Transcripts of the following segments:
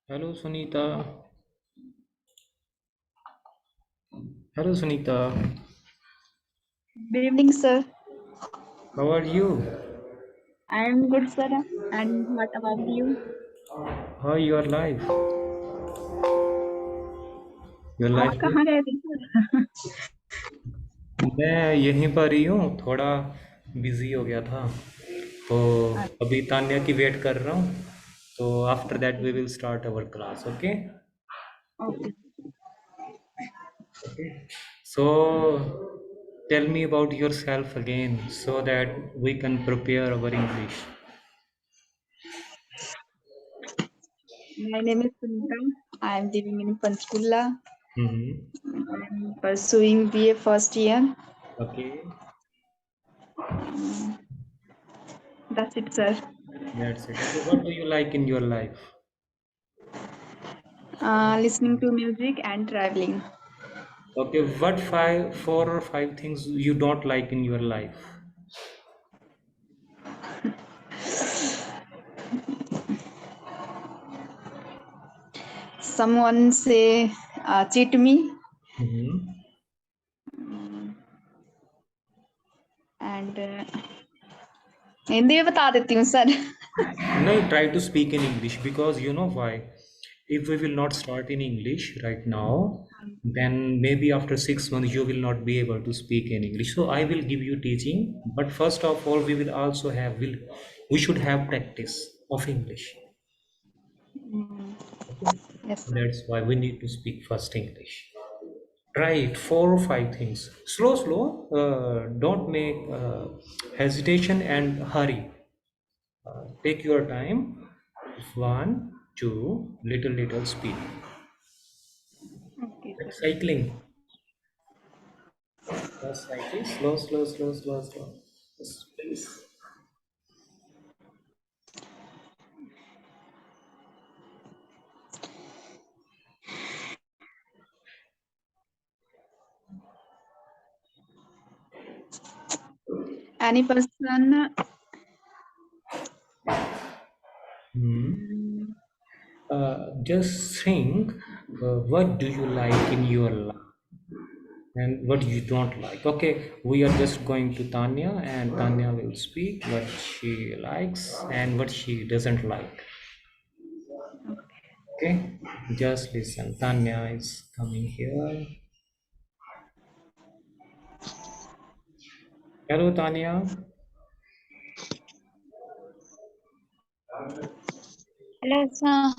Hello Sunita. Hello Sunita. Good evening, sir. How are you? I am good, sir. And what about you? How your life? Your आप life good? कहाँ गए थे sir? मैं यहीं पर ही हूँ, थोड़ा बिजी हो गया था तो अभी तान्या की वेट कर रहा हूँ। तो after that we will start our class. Okay. Okay. Okay. So tell me about yourself again so that we can prepare our English. My name is Sunita. I am living in Panchkula. Mm-hmm. I am pursuing BA first year. Okay. That's it, sir. That's it. Okay. What do you like in your life? Listening to music and traveling. Okay, what four or five things you don't like in your life? Someone say cheat me, Mm-hmm. and Hindi में बता देती हूँ sir. No, try to speak in English because you know why? If we will not start in English right now, then maybe after 6 months you will not be able to speak in English. So I will give you teaching, but first of all, we will also have we should have practice of English. Okay? Yes, sir. That's why we need to speak first English. Right, four or five things. Slow, slow. Don't make hesitation and hurry. Take your time. One, two, little speed. Okay, Like sir. cycling. Just cycling. Slow. Yes, please. Any person. Hmm. Just think, what do you like in your life and what you don't like. Okay, we are just going to Tanya and Tanya will speak what she likes and what she doesn't like. Okay, just listen. Tanya is coming here. Hello, Tanya. Hello, sir.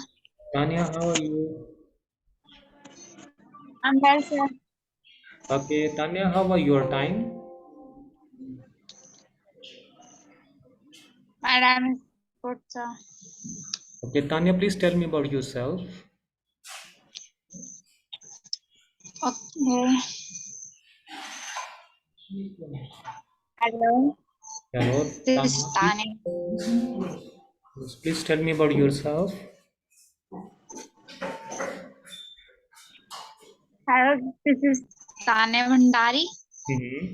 Tanya, how are you? I'm well, sir. Okay, Tanya, how are your time? Madam is good, sir. Okay, Tanya, please tell me about yourself. Okay. Hello. Hello, This is Tanya, Tani. please tell me about yourself. Hello. This is Tane Bhandari, Mm-hmm.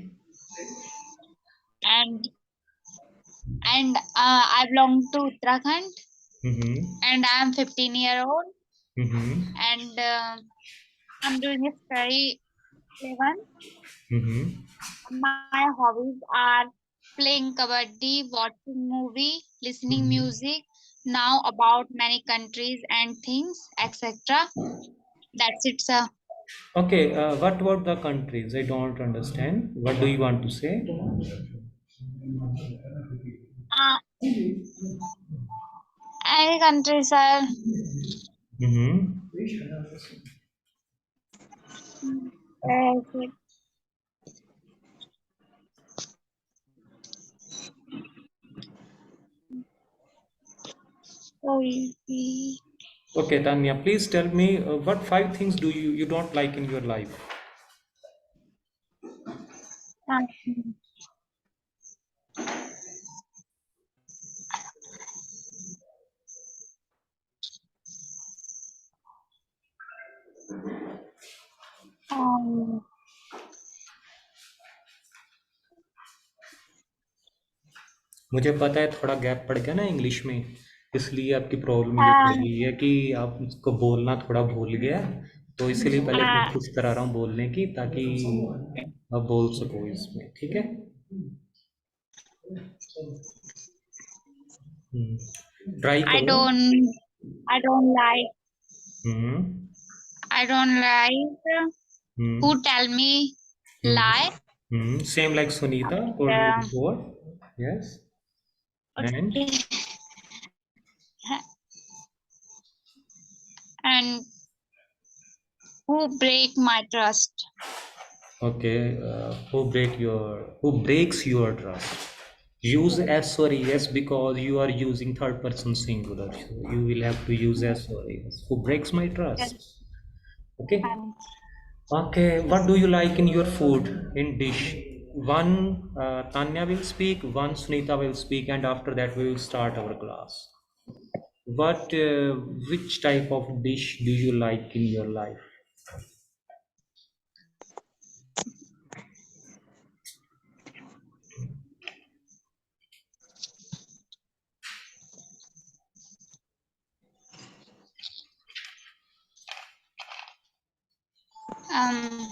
and I belong to Uttarakhand, Mm-hmm. and I am 15-year-old, Mm-hmm. and I'm doing a study 11. Mm-hmm. My hobbies are playing kabaddi, watching movie, listening music, now about many countries and things, etc. That's it, sir. Okay, what about the countries? I don't understand. What do you want to say? Uh, any countries are Mm-hmm. uh, so easy. Okay, Tanya, please tell me what five things do you don't like in your life? Um, मुझे पता है थोड़ा gap पड़ गया ना English में, इसलिए आपकी प्रॉब्लम ये हो Um, रही है कि आप उसको बोलना थोड़ा भूल गया, तो इसलिए पहले uh, कोशिश करा रहा हूँ बोलने की, ताकि आप बोल सको इसमें, ठीक है। ट्राई I करो। don't, I don't like, hmm I don't like hmm who tell me lie. Same like Sunita told me Um, before. Yes. And okay. And who break my trust. okay, who breaks your trust? Use S or ES because you are using third person singular. So you will have to use S or ES. Who breaks my Yes. trust? Okay. And Okay. What do you like in your food in dish? One Tanya will speak, one Sunita will speak, and after that we will start our class. What, which type of dish do you like in your life? um,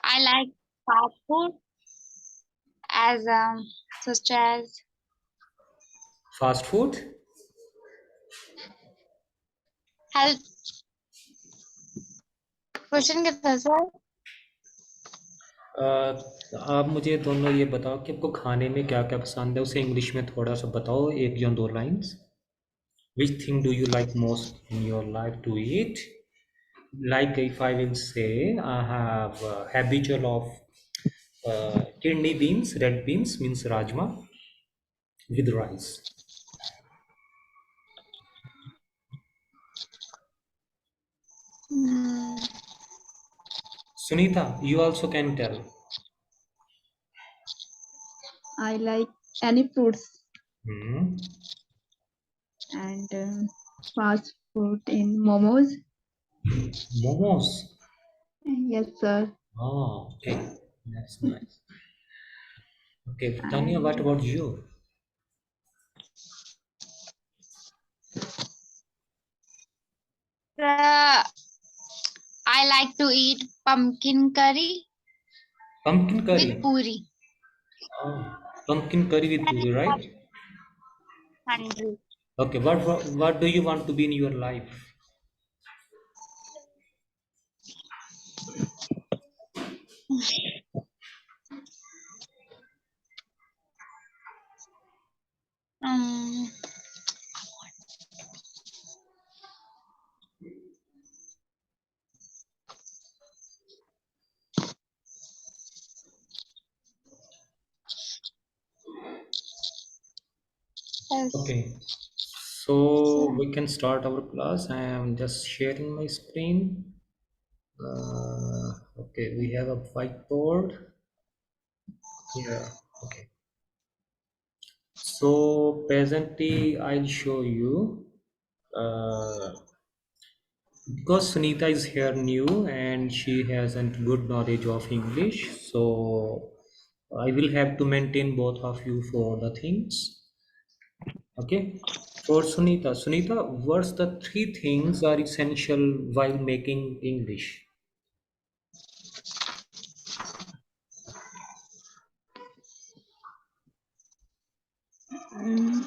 I like fast food as such as Fast food? health. Question क्या था sir? आप मुझे दोनों ये बताओ कि आपको खाने में क्या क्या पसंद है, उसे इंग्लिश में थोड़ा सा बताओ, एक या दो lines. Which thing do you like most in your life to eat? Like if I will say, I have habitual of kidney beans, red beans means rajma with rice. Hmm, Sunita, you also can tell. I like any fruits Hmm. and fast food in momos. Momos. Yes, sir. Oh, okay. That's nice. Okay, Tanya, what And about you? uh, I like to eat pumpkin curry Pumpkin with curry. puri. Oh, pumpkin curry with puri, right? Hungry. Okay, what do you want to be in your life? Um, yes. Okay, so we can start our class. I am just sharing my screen. Okay, we have a whiteboard. Yeah, okay. So presently, I'll show you. Because Sunita is here new and she hasn't good knowledge of English, so I will have to maintain both of you for the things. Okay. For Sunita, what's the three things are essential while making English? mm,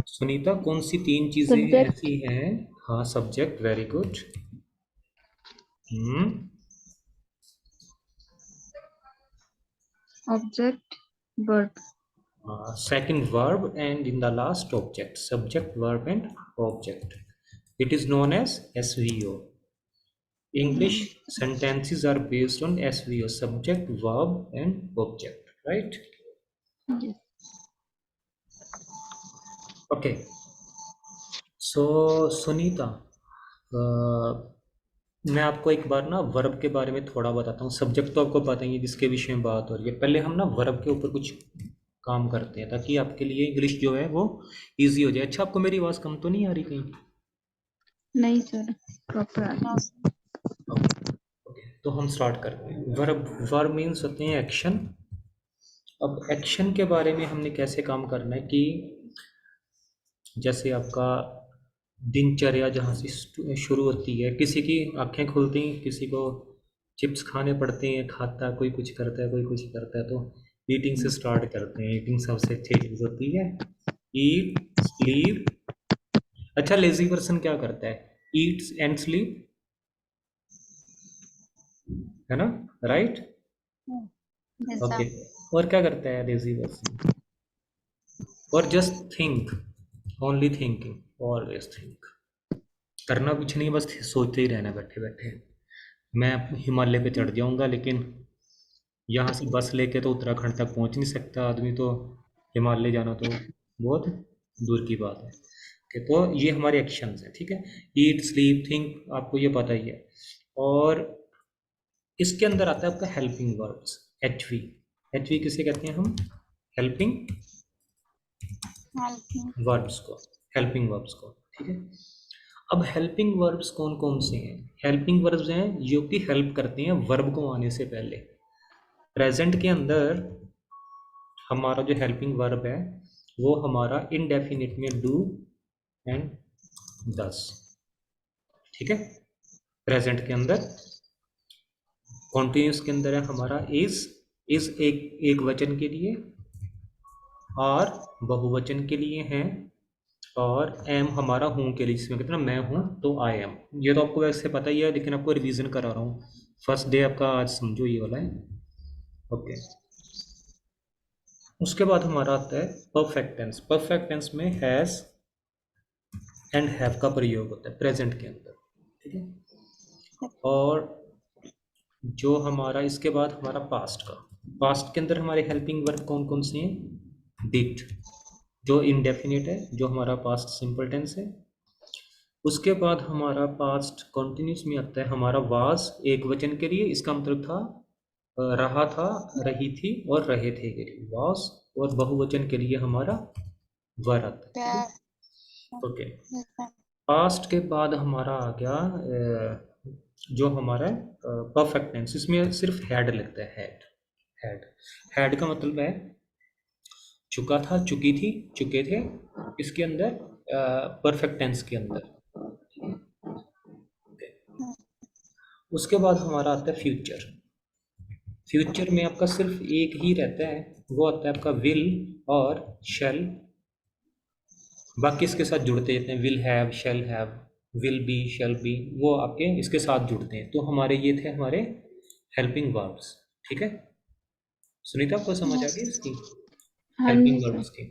Sunita, कौन सी तीन चीजें subject, ऐसी हैं? हाँ, subject, very good. Hmm object, verb. Second, verb, and in the last, object. Subject, verb, and object. It is known as SVO. English sentences are based on SVO, subject, verb, and object, right? Yes. Okay. So, Sunita, मैं आपको एक बार ना verb के बारे में थोड़ा बताता हूँ। सब्जेक्ट तो आपको पता ही है जिसके विषय में बात हो रही है। पहले हम ना वर्ब के ऊपर कुछ काम करते हैं ताकि आपके लिए इंग्लिश जो है वो इजी हो जाए। अच्छा, आपको मेरी आवाज़ कम तो नहीं आ रही कहीं? नहीं सर, प्रॉपर आ रही है। Okay okay. तो हम स्टार्ट करते हैं। वर्ब, वर्ब मीन्स होते हैं एक्शन। अब एक्शन के बारे में हमने कैसे काम करना है कि जैसे आपका दिनचर्या जहाँ से शुरू होती है, किसी की आंखें खुलती हैं, किसी को चिप्स खाने पड़ते हैं, खाता है, कोई कुछ करता है, कोई कुछ करता है, तो ईटिंग से स्टार्ट करते हैं। ईटिंग सबसे अच्छी चीज़ होती है। ईट, स्लीप। अच्छा, लेजी पर्सन क्या करता है? ईट्स एंड स्लीप, है ना? राइट। Yes, okay. sir. और क्या करता है लेजी पर्सन? और just think, only thinking, always think. करना कुछ नहीं, बस सोचते ही रहना बैठे बैठे। मैं हिमालय पे चढ़ जाऊंगा, लेकिन यहाँ से बस लेके तो उत्तराखंड तक पहुँच नहीं सकता आदमी, तो हिमालय जाना तो बहुत दूर की बात है। ओके, तो ये हमारे एक्शंस हैं, ठीक है। ईट, स्लीप, थिंक, आपको ये पता ही है। और इसके अंदर आता है आपका हेल्पिंग वर्ब्स, एचवी। एचवी किसे कहते हैं हम? Helping Help me. वर्ब्स को, हेल्पिंग वर्ब्स को, ठीक है। अब हेल्पिंग वर्ब्स कौन कौन से हैं? हेल्पिंग वर्ब्स हैं जो कि हेल्प करते हैं वर्ब को आने से पहले। प्रेजेंट के अंदर हमारा जो हेल्पिंग वर्ब है वो हमारा इनडेफिनिट में डू एंड डस, ठीक है। प्रेजेंट के अंदर कॉन्टिन्यूस के अंदर है हमारा इज एक वचन के लिए, और बहुवचन के लिए है, और एम हमारा हूँ के लिए, जिसमें कहते हैं ना मैं हूँ, तो आई एम। ये तो आपको वैसे पता ही है, लेकिन आपको रिवीजन करा रहा हूँ। फर्स्ट डे आपका आज समझो ये वाला है। ओके। उसके बाद हमारा आता है परफेक्ट टेंस। परफेक्ट टेंस में हैज एंड हैव का प्रयोग होता है प्रेजेंट के अंदर, ठीक है। और जो हमारा इसके बाद हमारा पास्ट का, पास्ट के अंदर हमारे हेल्पिंग वर्ब कौन कौन से हैं? डिड, जो इंडेफिनिट है, जो हमारा पास्ट सिंपल टेंस है। उसके बाद हमारा पास्ट कंटिन्यूस में आता है हमारा वाज, एक वचन के लिए, इसका मतलब था रहा था, रही थी और रहे थे के लिए वाज। और बहुवचन के लिए हमारा वर आता है, ठीक Where? है। ओके। Yes, sir. पास्ट के बाद हमारा आ गया जो हमारा परफेक्ट टेंस। इसमें सिर्फ हैड लगता है, हैड। हैड, हैड का मतलब है चुका था, चुकी थी, चुके थे, इसके अंदर परफेक्ट टेंस के अंदर। उसके बाद हमारा आता है फ्यूचर। फ्यूचर में आपका सिर्फ एक ही रहता है, वो आता है आपका विल और शैल। बाकी इसके साथ जुड़ते रहते हैं, will have, shall have, will be, shall be, वो आपके इसके साथ जुड़ते हैं। तो हमारे ये थे हमारे हेल्पिंग वर्ब्स, ठीक है। सुनीता, आपको समझ आ Yes. गई इसकी हाँ जी हेल्पिंग सर। वर्ब्स की?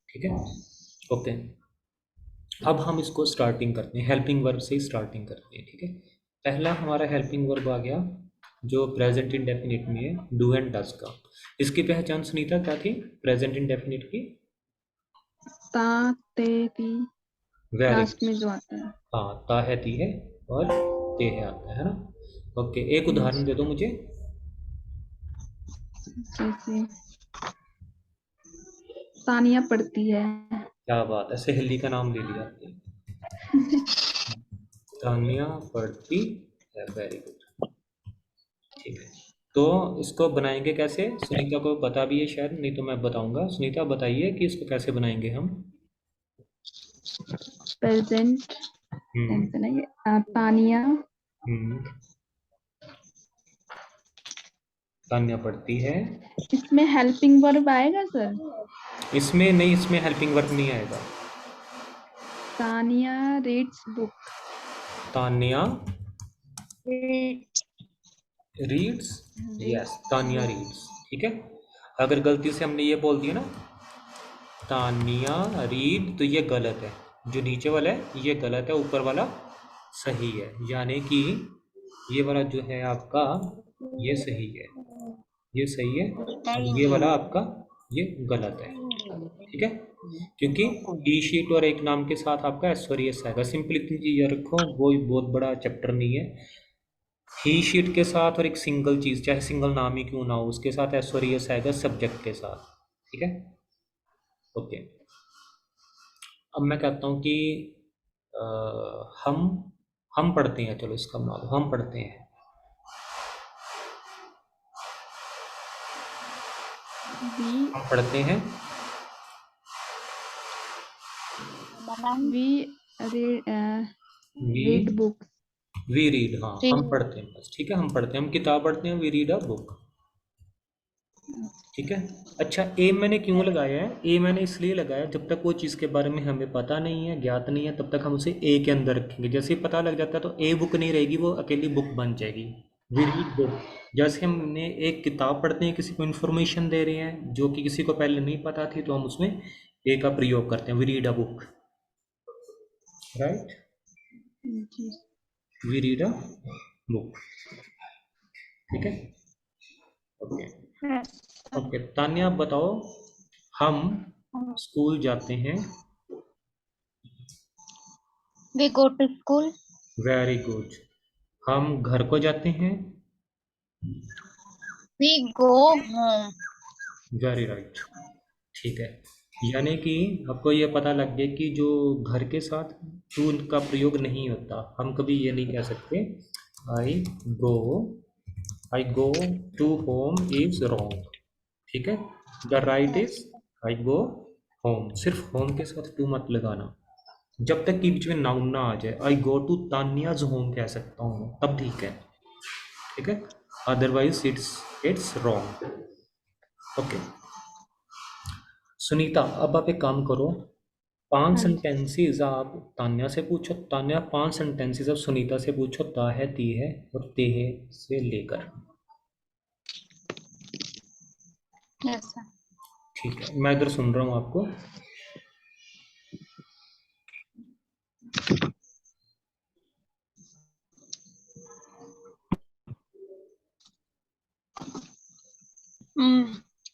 ठीक है। ओके। अब हम इसको स्टार्टिंग करते हैं, हेल्पिंग वर्ब से ही स्टार्टिंग करते हैं, ठीक है। पहला हमारा हेल्पिंग वर्ब आ गया जो प्रेजेंट इंडेफिनिट में है, डू एंड डज का। इसकी पहचान सुनीता क्या थी प्रेजेंट इंडेफिनिट की? ता, ते, ती, वेरी लास्ट गुड। में जो आता है। हाँ, ता है, ती है और ते है आता है ना। ओके, एक उदाहरण यस। दे दो मुझे। जैसे तानिया पढ़ती है। क्या बात है, सहेली का नाम ले लिया आपने। तानिया पढ़ती है, वेरी गुड, ठीक है। तो इसको बनाएंगे कैसे? सुनीता को पता भी है शायद, नहीं तो मैं बताऊंगा। सुनीता बताइए कि इसको कैसे बनाएंगे हम। प्रेजेंट हम्म। टेंस है ना ये। तानिया हम्म। तान्या पढ़ती है। इसमें हेल्पिंग वर्ब आएगा सर? इसमें नहीं, इसमें हेल्पिंग वर्ब नहीं आएगा। Tania reads book. Tanya Read. Reads, reads yes, Tanya book. Reads, ठीक है। अगर गलती से हमने ये बोल दिया ना तानिया रीड, तो ये गलत है। जो नीचे वाला है ये गलत है, ऊपर वाला सही है। यानी कि ये वाला जो है आपका ये सही है, ये सही है, और ये वाला आपका ये गलत है, ठीक है। क्योंकि ई शीट और एक नाम के साथ आपका एस और एस आएगा। सिंपल इतनी चीज़ रखो, वो बहुत बड़ा चैप्टर नहीं है। ही शीट के साथ और एक सिंगल चीज़, चाहे सिंगल नाम ही क्यों ना हो, उसके साथ एस और एस आएगा सब्जेक्ट के साथ, ठीक है। ओके। अब मैं कहता हूँ कि हम पढ़ते हैं, चलो इसका मान लो हम पढ़ते हैं। We हम पढ़ते हैं, Manan, we read we read books. We read, हाँ हम read. पढ़ते हैं बस, ठीक है, हम पढ़ते हैं, हम किताब पढ़ते हैं, वी रीड अ बुक, ठीक है। अच्छा, ए मैंने क्यों लगाया है? ए मैंने इसलिए लगाया, जब तक वो चीज़ के बारे में हमें पता नहीं है, ज्ञात नहीं है, तब तक हम उसे ए के अंदर रखेंगे। जैसे ही पता लग जाता है तो ए बुक नहीं रहेगी, वो अकेली बुक बन जाएगी। वी रीड बुक, जैसे हमने एक किताब पढ़ते हैं, किसी को इन्फॉर्मेशन दे रहे हैं जो कि किसी को पहले नहीं पता थी, तो हम उसमें ए का प्रयोग करते हैं, we read a book, right, जी वी रीड अ बुक, ठीक है। Okay, Yes. ओके तान्या, आप बताओ, हम स्कूल जाते हैं, We go to school. Very good. हम घर को जाते हैं, We go home. Very right, ठीक है। यानी कि आपको ये पता लग गया कि जो घर के साथ टू का प्रयोग नहीं होता, हम कभी ये नहीं कह सकते I go, I go to home is wrong, ठीक है। The right is I go home, सिर्फ होम के साथ टू मत लगाना, जब तक कि बीच में नाउन ना आ जाए। आई गो टू तानियाज होम कह सकता हूँ तब ठीक है, ठीक है, otherwise it's wrong. Okay Sunita, अब आप एक काम करो, 5 हाँ जी सेंटेंसेस आप तान्या से पूछो, तान्या 5 सेंटेंसेस आप सुनीता से पूछो, ता है, ती है और ते है से लेकर, Yes, sir. ठीक है। मैं इधर सुन रहा हूँ आपको।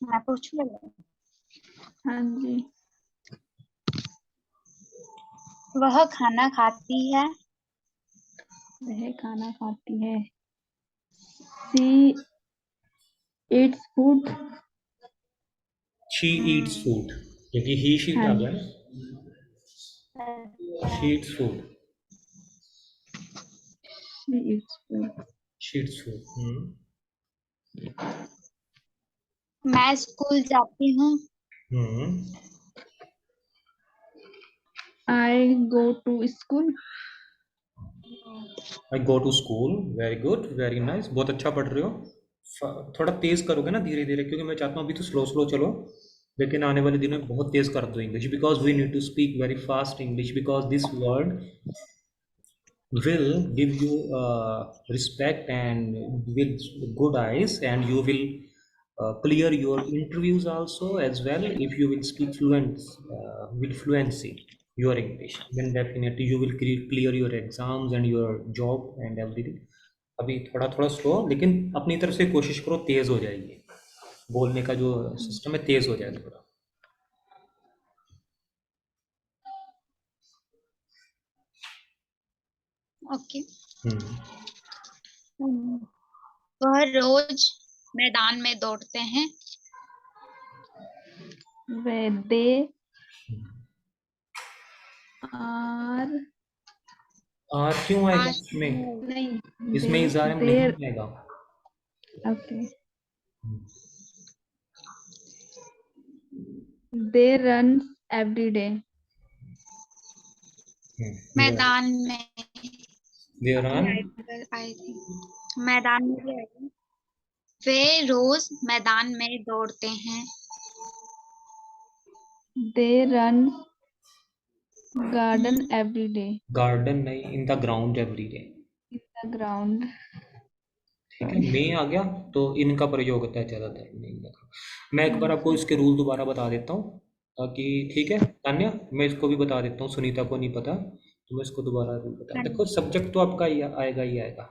मैं पूछूं? हाँ जी वह खाना खाती है। वह खाना खाती है। She eats food. She eats food, क्योंकि ही शी हाँ आ जी गया ना, she eats food, she eats food. She eats food. मैं स्कूल जाती हूँ। हम्म, I go to school. I go to school, very good, very nice, बहुत अच्छा पढ़ रहे हो। थोड़ा तेज करोगे ना धीरे धीरे, क्योंकि मैं चाहता हूँ अभी तो स्लो स्लो चलो, लेकिन आने वाले दिनों में बहुत तेज कर दो English, because we need to speak very fast English, because this word will give you respect and with good eyes, and you will clear your interviews also as well. If you will speak with fluency your English, then definitely you will clear your exams and your job and everything. अभी थोड़ा थोड़ा slow, लेकिन अपनी तरफ से कोशिश करो, तेज हो जाएगी, बोलने का जो सिस्टम है तेज हो जाएगा थोड़ा। ओके। हम्म, वह रोज मैदान में दौड़ते हैं। They are और क्यों आएगा आज इसमें? नहीं इसमें इज़ार नहीं they आएगा। okay they run every day. मैदान में देयर ऑन, आई थिंक मैदान में भी आएगा। वे रोज मैदान में दौड़ते हैं। They run garden every day. Garden नहीं, in the ground every day, In the ground. ठीक है। Sorry. मे आ गया तो इनका प्रयोग होता है ज़्यादातर मे का। मैं एक हाँ बार आपको जी इसके रूल दोबारा बता देता हूँ, ताकि, ठीक है तान्या, मैं इसको भी बता देता हूँ, सुनीता को नहीं पता, तो मैं इसको दोबारा रूल बता, देखो सब्जेक्ट तो आपका आएगा ही आएगा,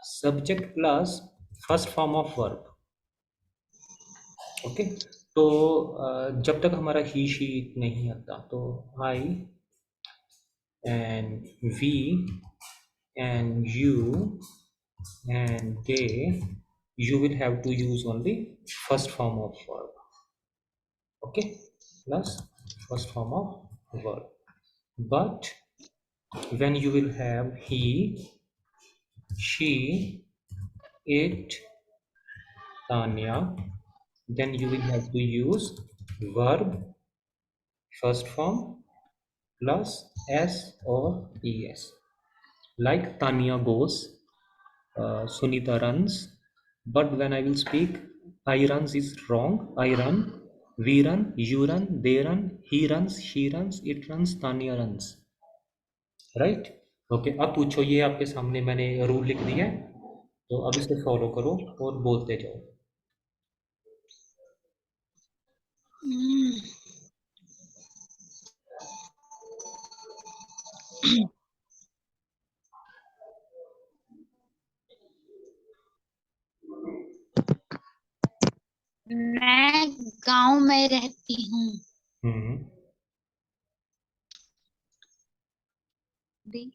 subject plus first form of verb, okay. तो जब तक हमारा ही शी नहीं आता, तो आई and we and you and they, you will have to use only first form of verb, okay, plus first form of verb. But when you will have he, she, it, Tanya, then you will have to use verb first form plus s or es. Like Tanya goes, Sunita runs. But when I will speak, I runs is wrong. I run, we run, you run, they run, he runs, she runs, it runs, Tanya runs. Right? Okay, अब पूछो। ये आपके सामने मैंने rule लिख दिया है, तो अब इसे फॉलो करो और बोलते जाओ। हम्म, मैं गांव में रहती हूँ। हम्म दी-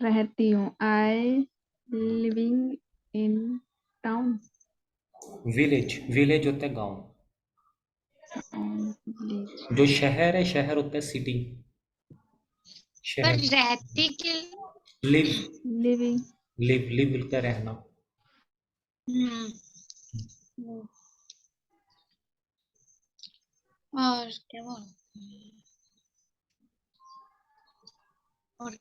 रहती हूँ। I living in town. Village, village होता है गांव। Village. जो शहर है, शहर होता है सिटी। पर शहर, रहती के लिव, Living. लिव होता है रहना। हम्म, और क्या बोल और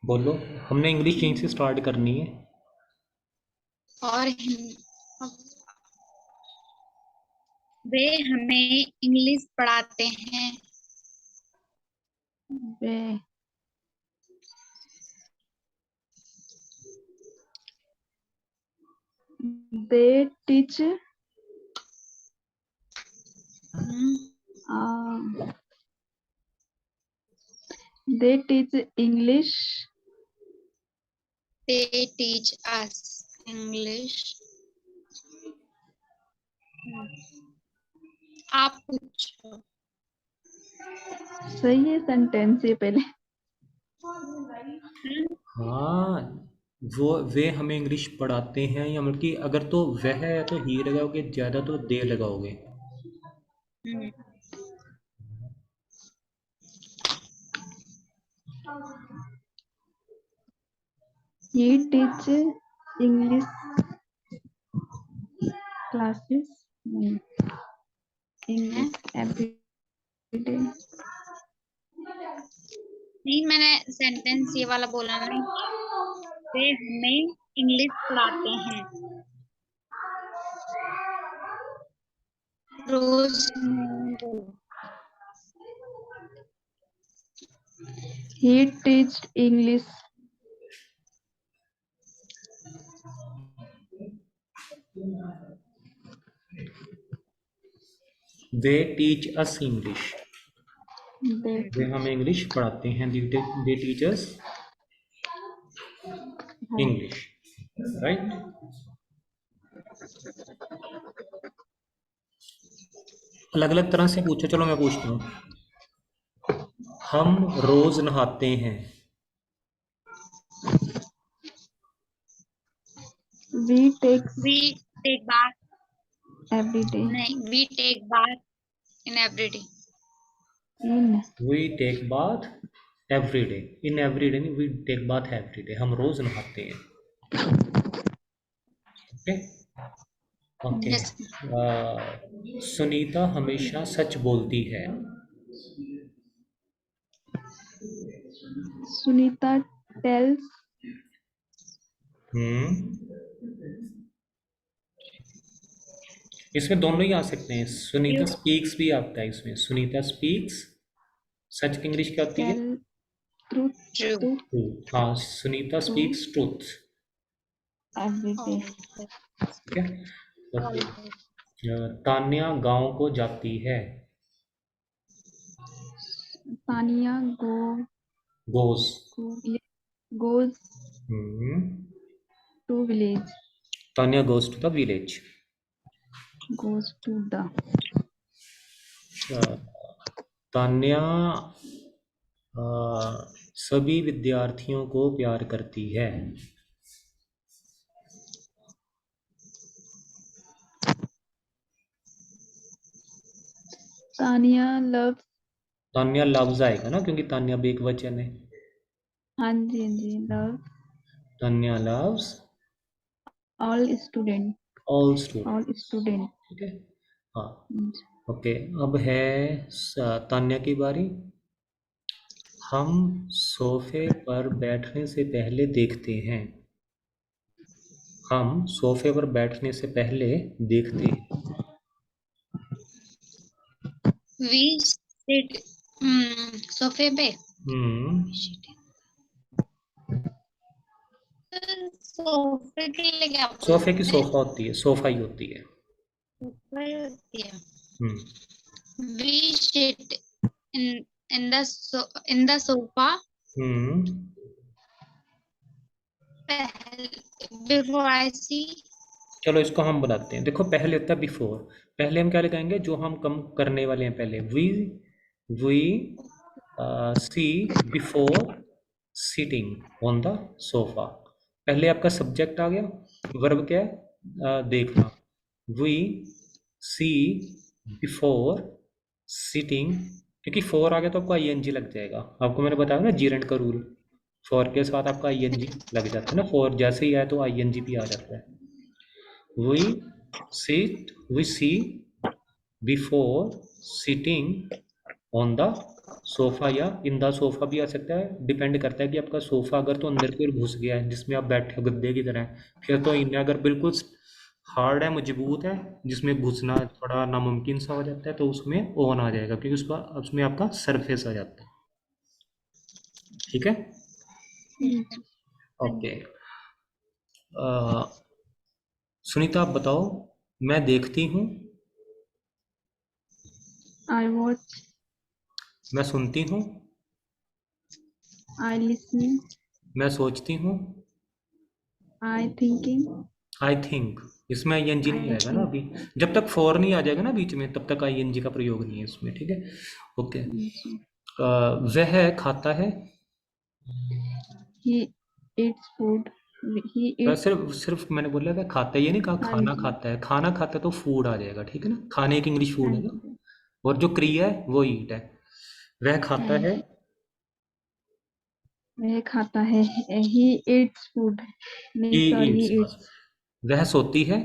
बोलो, हमने इंग्लिश यहीं से स्टार्ट करनी है। और वे हमें इंग्लिश पढ़ाते हैं। They. They teach. Hmm, They teach English. they teach us English. आप पूछो। सही है सेंटेंस ये पहले। हाँ, वो वे हमें इंग्लिश पढ़ाते हैं, या मतलब कि अगर तो वह है तो ही लगाओगे, ज्यादा तो दे लगाओगे। हम्म, He teach English classes. नहीं, English every day. नहीं, मैंने सेंटेंस ये वाला बोला नहीं। वे हमें इंग्लिश पढ़ाते हैं रोज। He teach English. They teach us English, They वे हमें इंग्लिश पढ़ाते हैं। They teach us English, right? अलग अलग तरह से पूछो। चलो मैं पूछता हूँ। हम रोज नहाते हैं। we take we take bath. every day. नहीं, we take bath in every day. In we take bath every day. In every day नहीं, we take bath every day. हम रोज नहाते हैं। Okay okay. यस। सुनीता हमेशा सच बोलती है। Sunita tells. इसमें दोनों ही आ सकते हैं। सुनीता You स्पीक्स भी आता है इसमें। सुनीता स्पीक्स, सच की इंग्लिश क्या होती है? Tell truth true to truth. हाँ, Sunita speaks truth. every day. ठीक है, ओके। तान्या गांव को जाती है। Tanya goes. goes hmm to village. Tanya goes to the village. Goes to the. Tanya सभी विद्यार्थियों को प्यार करती है। Tanya loves. तान्या लव्स आएगा ना, क्योंकि तान्या भी एक वचन है। हाँ जी love Tanya loves all student all students. all student ठीक है, हाँ, ओके। अब है तान्या की बारी। हम सोफे पर बैठने से पहले देखते हैं। हम सोफे पर बैठने से पहले देखते हैं। We sit सोफे पे। हम्म सोफे के लिए क्या सोफे की बोलते हैं? सोफा होती है, सोफा ही होती है। सोफा ही होती है। हम्म We sit in the sofa hmm before I see. चलो इसको हम बताते हैं। देखो, पहले होता है बिफोर। पहले हम क्या लगाएंगे, जो हम कम करने वाले हैं पहले। We see before sitting on the sofa. पहले आपका सब्जेक्ट आ गया। वर्ब क्या है? देखना। We see before sitting. क्योंकि फोर आ गया तो आपको आईएनजी लग जाएगा। आपको मैंने बताया ना जीरेंट का रूल, फोर के साथ आपका आईएनजी लग जाता है ना। फोर जैसे ही आए तो आईएनजी भी आ जाता है। We we see before sitting on the sofa, या इन द सोफा भी आ सकता है। डिपेंड करता है कि आपका सोफा अगर तो अंदर की ओर घुस गया है, जिसमें आप बैठे हो गद्दे की तरह, फिर तो इन। अगर बिल्कुल हार्ड है, मजबूत है, जिसमें घुसना थोड़ा नामुमकिन सा हो जाता है, तो उसमें ओन आ जाएगा, क्योंकि उसका उसमें आपका सरफेस आ जाता है। ठीक है, ओके। सुनीता, आप बताओ। मैं देखती हूँ। I watch मैं सुनती हूँ। I listening मैं सोचती हूँ। I thinking I think. इसमें आईएनजी नहीं I आएगा ना think अभी। जब तक फॉर नहीं आ जाएगा ना बीच में, तब तक आईएनजी का प्रयोग नहीं है इसमें। ठीक है, ओके। वह खाता है। he eats food he eats सिर्फ सिर्फ मैंने बोला वह खाता है, ये नहीं कहा हाँ खाना जी खाता है। खाना खाता है तो फूड आ जाएगा, ठीक है ना। खाने की इंग्लिश फूड हाँ है ना। जी और जो क्रिया है वो ईट है। वह हाँ खाता है। जी वह खाता है he eats food ही नहीं sorry ईट्स। he eats वह सोती है।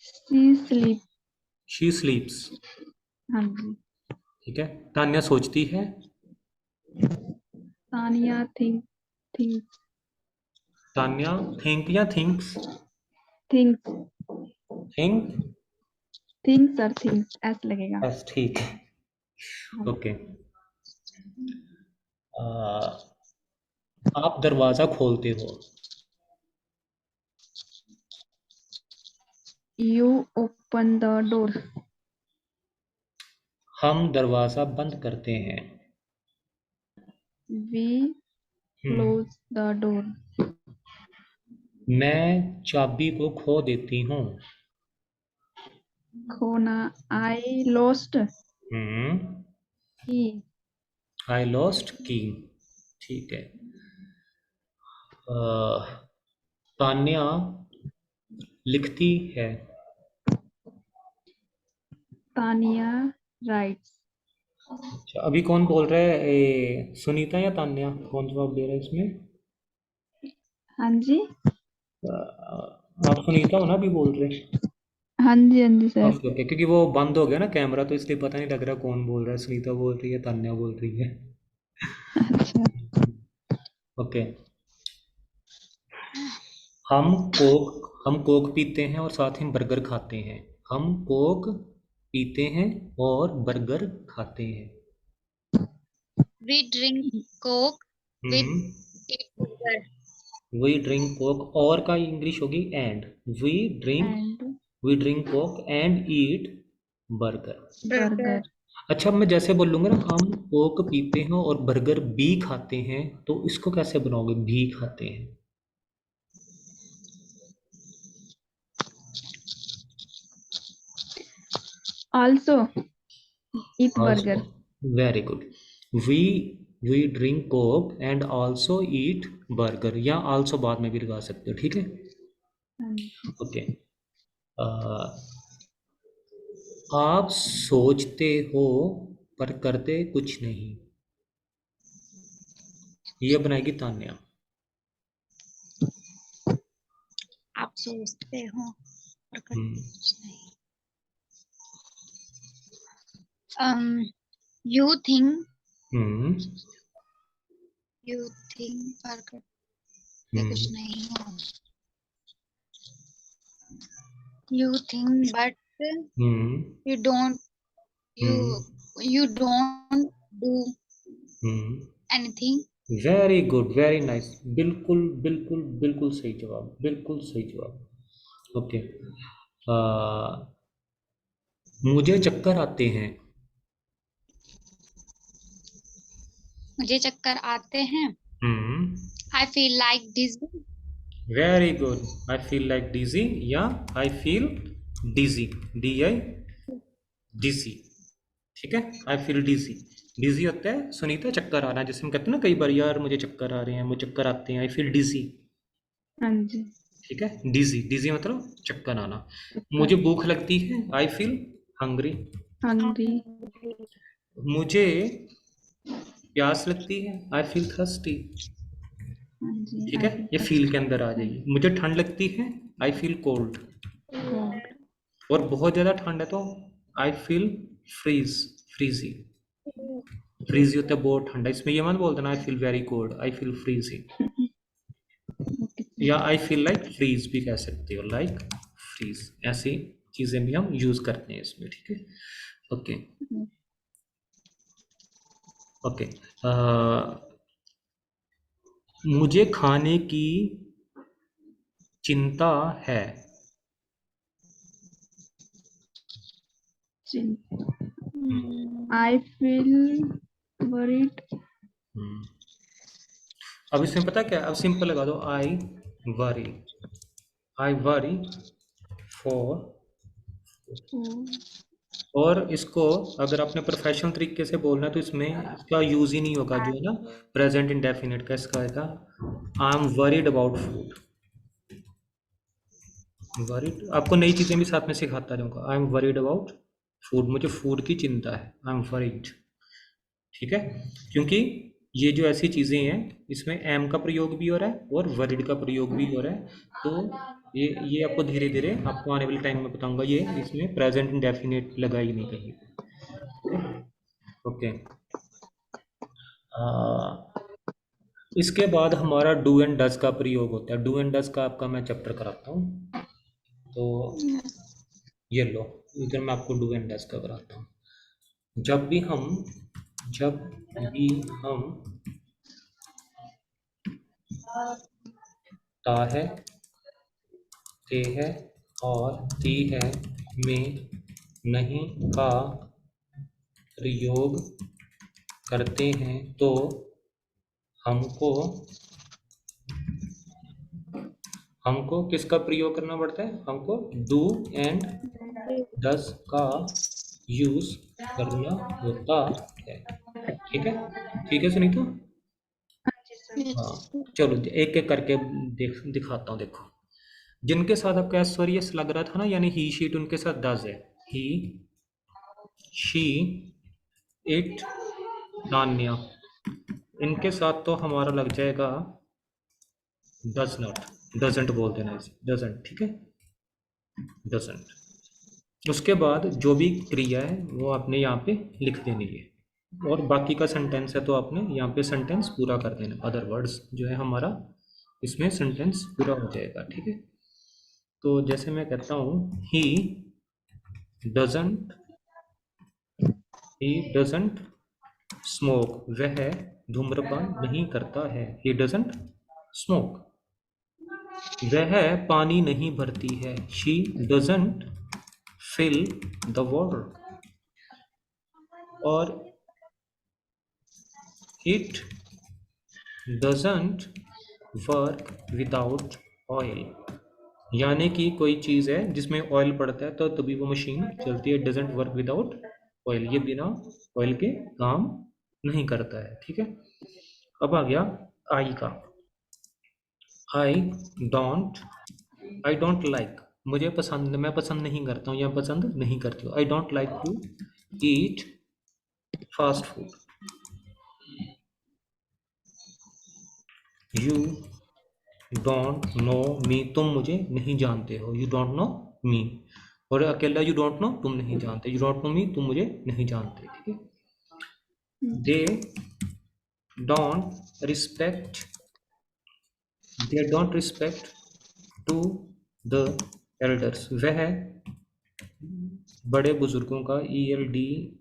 she sleep she स्लीप्स। हाँ जी ठीक है। तान्या सोचती है। तानिया think तान्या थिंक या thinks. think think. thinks or thinks ऐसा लगेगा बस ठीक है, हाँ ओके। आप दरवाजा खोलते हो। you open the door हम दरवाजा बंद करते हैं। we hmm close the door मैं चाबी को खो देती हूँ। खोना I lost hmm key I lost की। ठीक है। तान्या लिखती है। तानिया writes अच्छा, अभी कौन बोल रहा है? सुनीता या तान्या? कौन जवाब दे रहा है इसमें? हाँ जी आप सुनीता हो ना अभी बोल रहे? हाँ जी सर ओके ओके, क्योंकि वो बंद हो गया ना कैमरा, तो इसलिए पता नहीं लग रहा कौन बोल रहा है। सुनीता बोल रही है, तान्या बोल रही है। अच्छा ओके। हम कोक पीते हैं और साथ ही बर्गर खाते हैं। हम कोक पीते हैं और बर्गर खाते हैं। We drink Coke with hmm eat burger. We drink Coke, और का इंग्लिश होगी and. We drink and we drink Coke and eat burger. burger अच्छा, अब मैं जैसे बोलूंगा ना, हम कोक पीते हैं और बर्गर भी खाते हैं, तो इसको कैसे बनाओगे? भी खाते हैं। also eat also, burger very good. We we drink Coke and also eat burger, या ऑल्सो बाद में भी लगा सकते हो, ठीक है, हाँ, ओके। आप सोचते हो पर करते कुछ नहीं। ये बनाएगी तान्या। आप सोचते हो और करते हम्म कुछ नहीं। You think हम्म पर करते कुछ हम्म नहीं हो। You think but hmm you don't you you don't do hmm anything. Very good, very nice, बिल्कुल बिल्कुल बिल्कुल सही जवाब, बिल्कुल सही जवाब। ओके। मुझे चक्कर आते हैं। मुझे चक्कर आते हैं। Hmm I feel like dizzy. Very good. I feel like dizzy या I feel digi, D I, डिजी। ठीक है, आई फील डिजी। डिजी होता है सुनीता चक्कर आ रहा है, जैसे हम कहते हैं ना कई बार, यार मुझे चक्कर आ रहे हैं, मुझे चक्कर आते हैं, आई फील डिजी। हाँ जी। ठीक है, डिजी, डिजी मतलब चक्कर आना। मुझे चक्कर। भूख लगती है, आई फील हंग्री। हंग्री। मुझे प्यास लगती है, आई फील थर्स्टी। हाँ जी, ठीक आई है, फील ये फील के अंदर आ थर्स्टी। जाएगी। मुझे ठंड लगती है, आई फील कोल्ड। कोल्ड। और बहुत ज़्यादा ठंड है तो I feel freeze, freezy. Freezy होता है बहुत ठंडा, इसमें ये मत बोल देना I feel very cold, I feel freezy. Okay या sir. I feel like freeze भी कह सकते हो, लाइक फ्रीज। ऐसी चीज़ें भी हम यूज़ करते हैं इसमें। ठीक है, ओके ओके। मुझे खाने की चिंता है। I feel worried. हम्म, अब इसमें पता क्या है? अब सिंपल लगा दो, I worry, I worry for. और इसको अगर आपने प्रोफेशनल तरीके से बोलना है तो इसमें इसका यूज़ ही नहीं होगा, जो है ना प्रेजेंट इंडेफिनिट का, इसका आएगा I am worried about food. Worried, आपको नई चीज़ें भी साथ में सिखाता रहूँगा। I am worried about food, मुझे फूड की चिंता है, आई एम वरीड। ठीक है, क्योंकि ये जो ऐसी चीज़ें हैं इसमें एम का प्रयोग भी हो रहा है और वरीड का प्रयोग भी हो रहा है। तो ये आपको धीरे धीरे आपको आने वाले टाइम में बताऊंगा, ये इसमें प्रेजेंट इंडेफिनिट लगा ही नहीं कहीं। ओके। इसके बाद हमारा डू एंड डज का प्रयोग होता है। डू एंड डज का आपका मैं चैप्टर कराता हूँ, तो ये लो, इधर मैं आपको डू एंड डज का कराता हूँ। जब भी हम ता है, ते है और ती है में नहीं का प्रयोग करते हैं तो हमको हमको किसका प्रयोग करना पड़ता है? हमको डू एंड डज का यूज करना होता है। ठीक है, ठीक है सुनीता। हाँ, चलो एक एक करके दिखाता हूँ। देखो, जिनके साथ आपका एसोरियस लग रहा था ना, यानी ही शीट, उनके साथ डज है। ही, शी, इट, नान्या। इनके साथ तो हमारा लग जाएगा डज नॉट, डजेंट बोल देना इसे, डजेंट। ठीक है, डजेंट। उसके बाद जो भी क्रिया है वो आपने यहाँ पे लिख देनी है, और बाकी का सेंटेंस है तो आपने यहाँ पे सेंटेंस पूरा कर देना। अदर वर्ड्स जो है हमारा, इसमें सेंटेंस पूरा हो जाएगा। ठीक है, तो जैसे मैं कहता हूँ डजंट ही डजंट स्मोक, वह धूम्रपान नहीं करता है। He doesn't smoke. वह पानी नहीं भरती है। She doesn't fill the water. और it doesn't work without oil, यानी कि कोई चीज़ है जिसमें ऑयल पड़ता है तो तभी वो मशीन चलती है। डजंट वर्क विदाउट ऑयल, ये बिना ऑयल के काम नहीं करता है। ठीक है, अब आ गया आई का। I don't, I don't like, मुझे पसंद, मैं पसंद नहीं करता हूँ या पसंद नहीं करती हूँ। I don't like to eat fast food. You don't know me, तुम मुझे नहीं जानते हो, यू डोंट नो मी। और अकेला यू डोंट नो, तुम नहीं जानते, यू डोंट नो मी, तुम मुझे नहीं जानते, ठीक है। They don't respect, they don't respect to the elders, वह बड़े बुजुर्गों का ELDERS,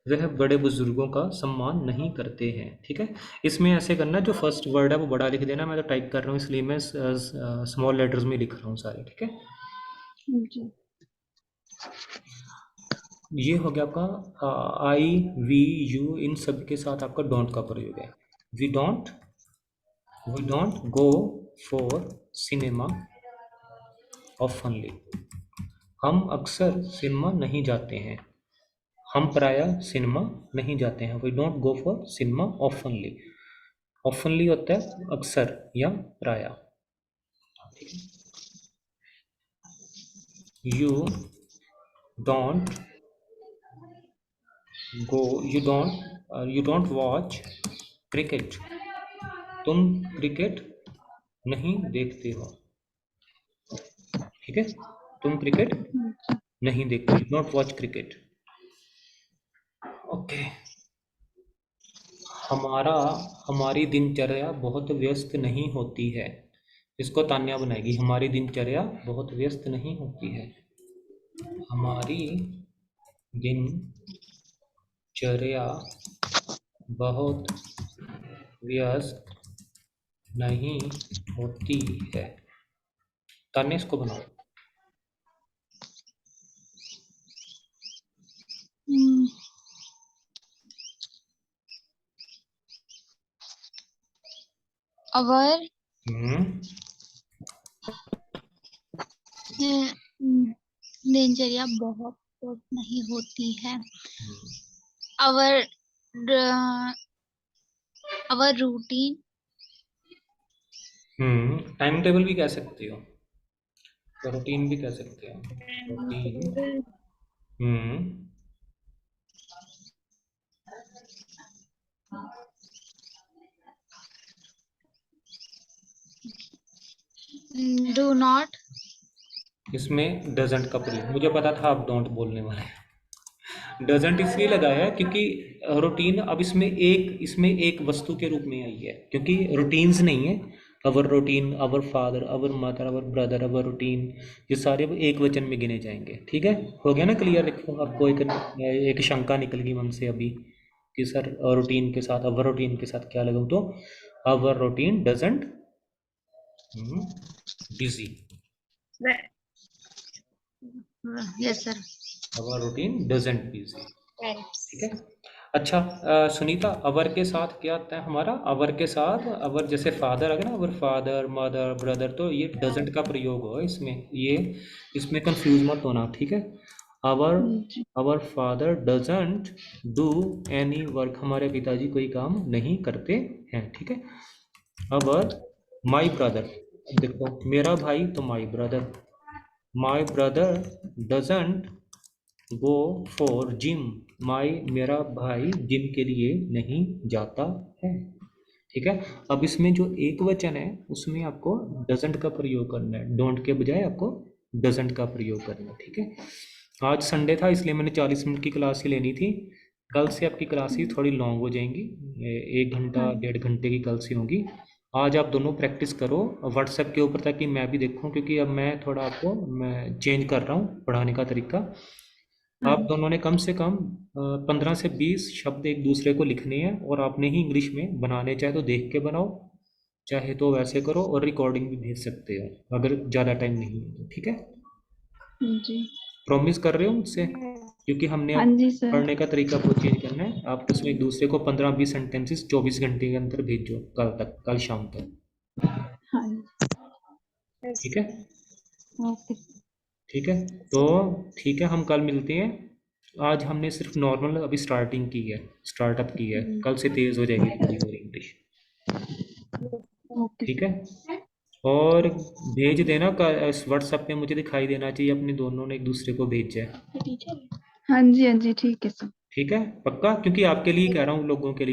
वह बड़े बुजुर्गों का सम्मान नहीं करते हैं, ठीक है। इसमें ऐसे करना, जो फर्स्ट वर्ड है वो बड़ा लिख देना। मैं तो टाइप कर रहा हूँ इसलिए मैं स्मॉल लेटर्स में लिख रहा हूँ सारे, ठीक है। जी। ये हो गया आपका आई, वी, यू, इन सब के साथ आपका डोंट का प्रयोग है। We don't go for cinema oftenly, हम अक्सर सिनेमा नहीं जाते हैं, हम प्रायः सिनेमा नहीं जाते हैं। We don't go for cinema oftenly, oftenly होता है अक्सर या प्रायः, ठीक है। You don't go, you don't watch cricket, तुम क्रिकेट नहीं देखते हो, ठीक है। तुम क्रिकेट नहीं देखते, you don't watch cricket, okay. हमारी दिनचर्या बहुत व्यस्त नहीं होती है, इसको तान्या बनाएगी। हमारी दिनचर्या बहुत व्यस्त नहीं होती है, हमारी दिनचर्या बहुत व्यस्त नहीं होती है। तान्या इसको बनाओ। our हम्म दिनचर्या बहुत नहीं होती है। our our routine time table भी कह सकते हो, रूटीन भी कह सकते हो, रूटीन। do not इसमें डजंट का प्रयोग, मुझे पता था आप डोंट बोलने वाले। डजंट इसलिए लगाया है क्योंकि रूटीन अब इसमें एक वस्तु के रूप में आई है, क्योंकि रूटीन्स नहीं है। Our routine, our father, our mother, our brother, our routine, ये सारे अब एक वचन में गिने जाएंगे, ठीक है। हो गया ना क्लियर? देखो आपको एक शंका निकल गई मन से अभी कि सर रूटीन के साथ, अवर रूटीन के साथ क्या लगाऊं, तो our routine doesn't busy, yes sir our routine doesn't busy, correct ठीक है। अच्छा सुनीता, अवर के साथ क्या आता है हमारा? अवर के साथ, अवर जैसे फादर अगर ना, अवर फादर, मदर, ब्रदर, तो ये डजंट का प्रयोग हो इसमें, इसमें कंफ्यूज मत होना, ठीक है। Our father doesn't do any work, हमारे पिताजी कोई काम नहीं करते हैं, ठीक है। अवर माई ब्रदर, देखो मेरा भाई तो my brother, my brother doesn't go for gym, मेरा भाई जिम के लिए नहीं जाता है, ठीक है। अब इसमें जो एक वचन है उसमें आपको डजंट का प्रयोग करना है, डोंट के बजाय आपको डजंट का प्रयोग करना है, ठीक है। आज संडे था इसलिए मैंने 40 मिनट की क्लास ही लेनी थी, कल से आपकी क्लासेस थोड़ी लॉन्ग हो जाएंगी, 1 घंटा 1.5 घंटे की कल से होगी। आज आप दोनों प्रैक्टिस करो व्हाट्सएप के ऊपर, ताकि मैं भी देखूं, क्योंकि अब मैं थोड़ा आपको चेंज कर रहा हूँ पढ़ाने का तरीका। आप दोनों ने कम से कम 15 से 20 शब्द एक दूसरे को लिखने हैं, और आपने ही इंग्लिश में बनाने, चाहे तो देख के बनाओ, चाहे तो वैसे करो, और रिकॉर्डिंग भी भेज सकते हो अगर ज़्यादा टाइम नहीं है तो, ठीक है। जी। प्रॉमिस कर रहे हो मुझसे? क्योंकि हमने हाँ अब जी सर। पढ़ने का तरीका को चेंज करना है। आप उसमें एक दूसरे को 15-20 सेंटेंसेस 24 घंटे के अंदर भेजो, कल शाम तक, हाँ जी। ठीक है। ओके। ठीक है, तो ठीक है, हम कल मिलते हैं। आज हमने सिर्फ नॉर्मल अभी स्टार्टिंग की है, स्टार्टअप की है, कल से तेज़ हो जाएगी थोड़ी और इंग्लिश, ओके। ठीक है। और भेज देना, व्हाट्सएप पे मुझे दिखाई देना चाहिए अपने दोनों ने एक दूसरे को भेजा है, हाँ जी ठीक है सर। ठीक है, पक्का, क्योंकि आपके लिए कह रहा हूँ, लोगों के लिए